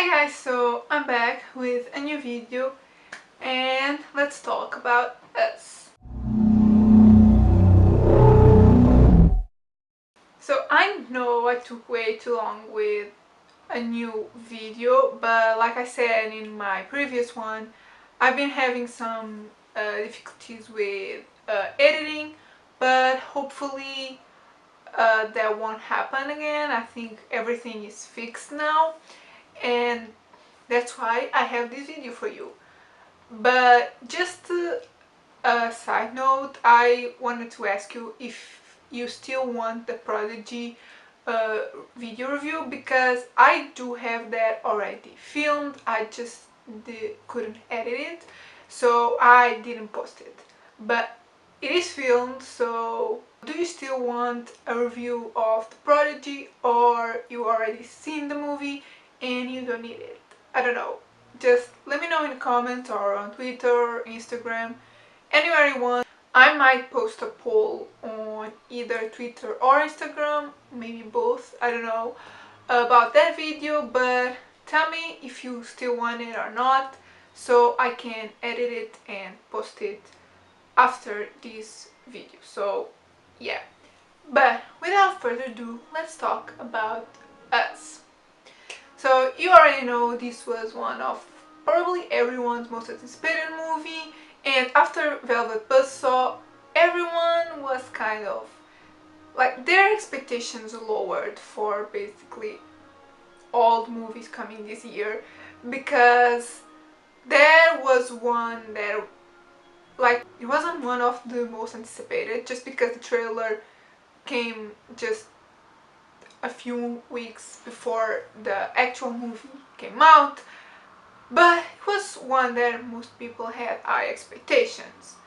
Hi guys, so I'm back with a new video and let's talk about us. So I know I took way too long with a new video, but like I said in my previous one, I've been having some difficulties with editing, but hopefully that won't happen again. I think everything is fixed now, and that's why I have this video for you. But just a side note, I wanted to ask you if you still want the Prodigy uh, video review, because I do have that already filmed. I just couldn't edit it, so I didn't post it. But it is filmed, so do you still want a review of the Prodigy, or you already seen the movie and you don't need it? I don't know. Just let me know in the comments or on Twitter, Instagram, anywhere you want. I might post a poll on either Twitter or Instagram, maybe both, I don't know, about that video, but tell me if you still want it or not, so I can edit it and post it after this video. So yeah, but without further ado, let's talk about us. So you already know this was one of probably everyone's most anticipated movie, and after Velvet Buzzsaw, everyone was kind of like their expectations lowered for basically all the movies coming this year, because there was one that, like, it wasn't one of the most anticipated just because the trailer came just a few weeks before the actual movie came out, but it was one that most people had high expectations.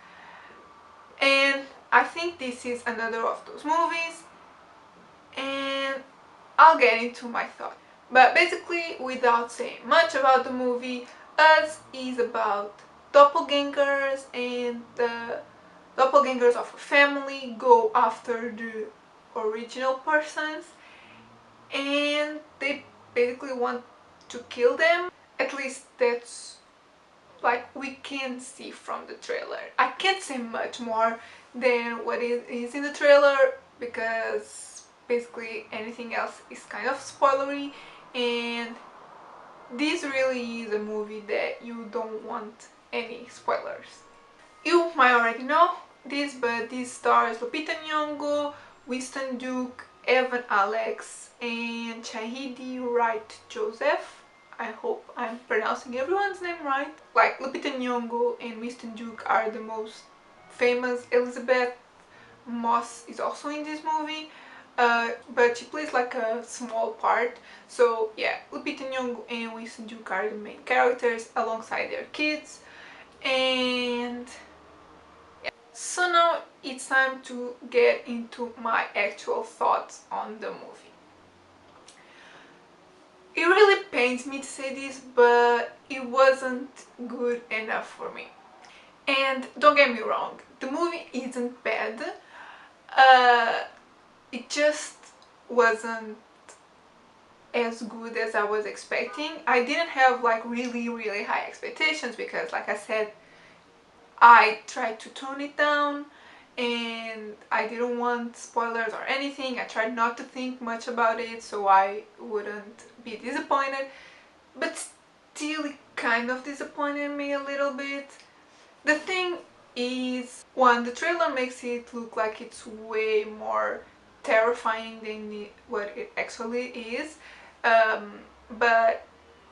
And I think this is another of those movies, and I'll get into my thoughts. But basically, without saying much about the movie, Us is about doppelgangers, and the doppelgangers of a family go after the original persons, and they basically want to kill them. At least that's like we can see from the trailer. I can't say much more than what is in the trailer, because basically anything else is kind of spoilery, and this really is a movie that you don't want any spoilers. You might already know this, but this stars Lupita Nyong'o, Winston Duke, Evan Alex, and Shahidi Wright Joseph. I hope I'm pronouncing everyone's name right. Like, Lupita Nyong'o and Winston Duke are the most famous. Elizabeth Moss is also in this movie, but she plays like a small part. So yeah, Lupita Nyong'o and Winston Duke are the main characters alongside their kids. And yeah. So now it's time to get into my actual thoughts on the movie. It really pains me to say this, but it wasn't good enough for me. And don't get me wrong, the movie isn't bad. It just wasn't as good as I was expecting. I didn't have like really high expectations, because like I said, I tried to tone it down and I didn't want spoilers or anything. I tried not to think much about it so I wouldn't be disappointed, but still it kind of disappointed me a little bit. The thing is, one, the trailer makes it look like it's way more terrifying than what it actually is, but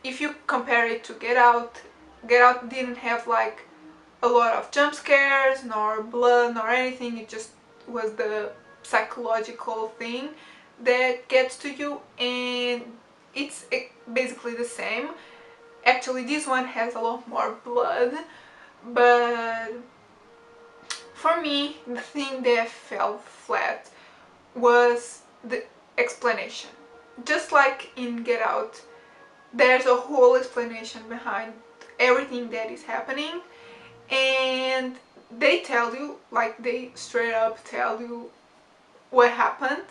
if you compare it to Get Out, Get Out didn't have like a lot of jump scares, nor blood, nor anything. It just was the psychological thing that gets to you, and it's basically the same. Actually, this one has a lot more blood, but for me, the thing that fell flat was the explanation. Just like in Get Out, there's a whole explanation behind everything that is happening, and they tell you, like, they straight up tell you what happened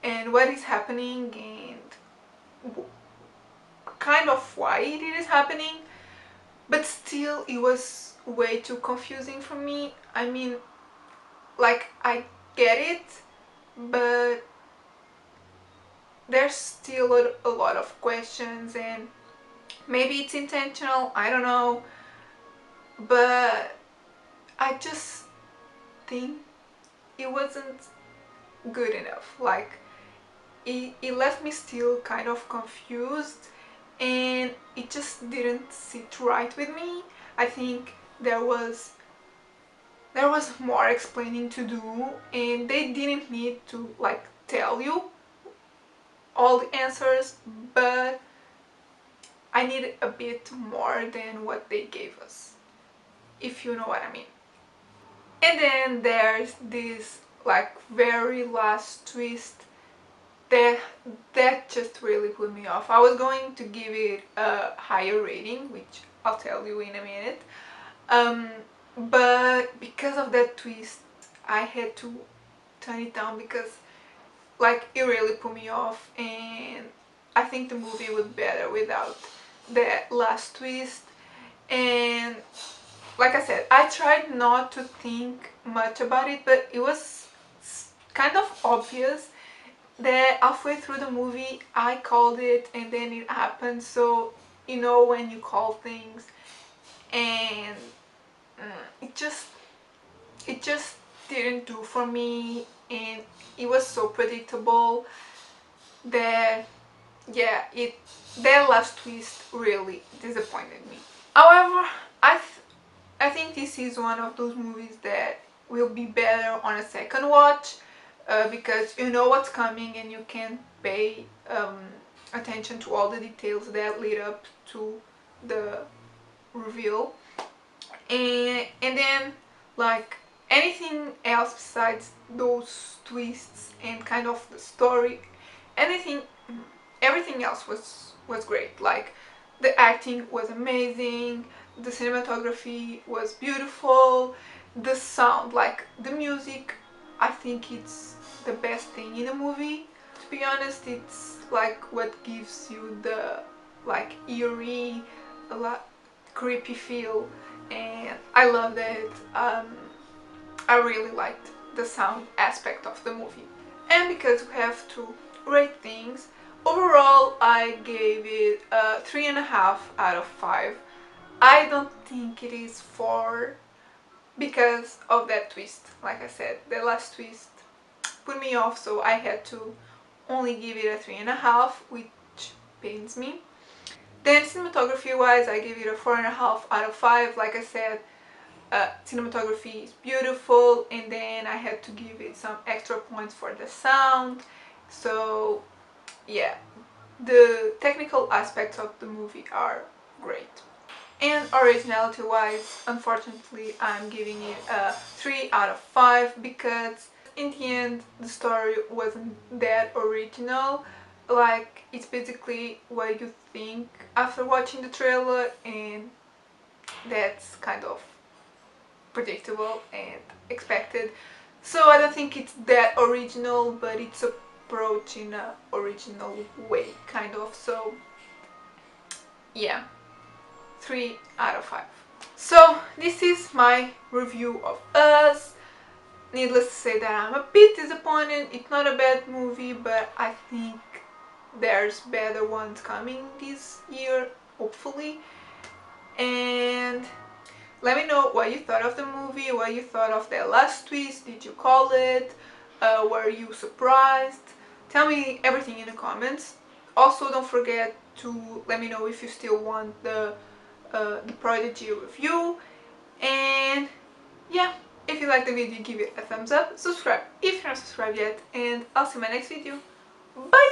and what is happening and kind of why it is happening, but still it was way too confusing for me. I mean, like, I get it, but there's still a lot of questions, and maybe it's intentional, I don't know, but I just think it wasn't good enough. Like, it left me still kind of confused, and it just didn't sit right with me. I think there was more explaining to do, and they didn't need to like tell you all the answers, but I needed a bit more than what they gave us, if you know what I mean. And then there's this like very last twist that just really put me off. I was going to give it a higher rating, which I'll tell you in a minute, um, but because of that twist I had to turn it down, because like it really put me off, and I think the movie was better without that last twist. And like I said, I tried not to think much about it, but it was kind of obvious that halfway through the movie I called it and then it happened. So you know when you call things, and it just didn't do for me, and it was so predictable that, yeah, that last twist really disappointed me. However, I think this is one of those movies that will be better on a second watch, because you know what's coming and you can pay attention to all the details that lead up to the reveal. And then, like, anything else besides those twists and kind of the story, anything everything else was great. Like, the acting was amazing, the cinematography was beautiful, the sound, like the music, I think it's the best thing in a movie. To be honest, it's like what gives you the like eerie, a lot creepy feel, and I love that. I really liked the sound aspect of the movie. And because we have to rate things, overall I gave it a 3.5 out of 5. I don't think it is 4 because of that twist. Like I said, the last twist put me off, so I had to only give it a 3.5, which pains me. Then cinematography wise, I gave it a 4.5 out of 5. Like I said, cinematography is beautiful, and then I had to give it some extra points for the sound. So yeah, the technical aspects of the movie are great. And originality wise, unfortunately I'm giving it a 3 out of 5, because in the end the story wasn't that original. Like, it's basically what you think after watching the trailer, and that's kind of predictable and expected. So I don't think it's that original, but it's approached in a original way, kind of. So yeah, 3 out of 5. So this is my review of Us. Needless to say that I'm a bit disappointed. It's not a bad movie, but I think there's better ones coming this year, hopefully. And let me know what you thought of the movie, what you thought of that last twist. Did you call it? Were you surprised? Tell me everything in the comments. Also, don't forget to let me know if you still want the Prodigy review. And yeah, if you like the video, give it a thumbs up, subscribe if you're not subscribed yet, and I'll see you in my next video. Bye!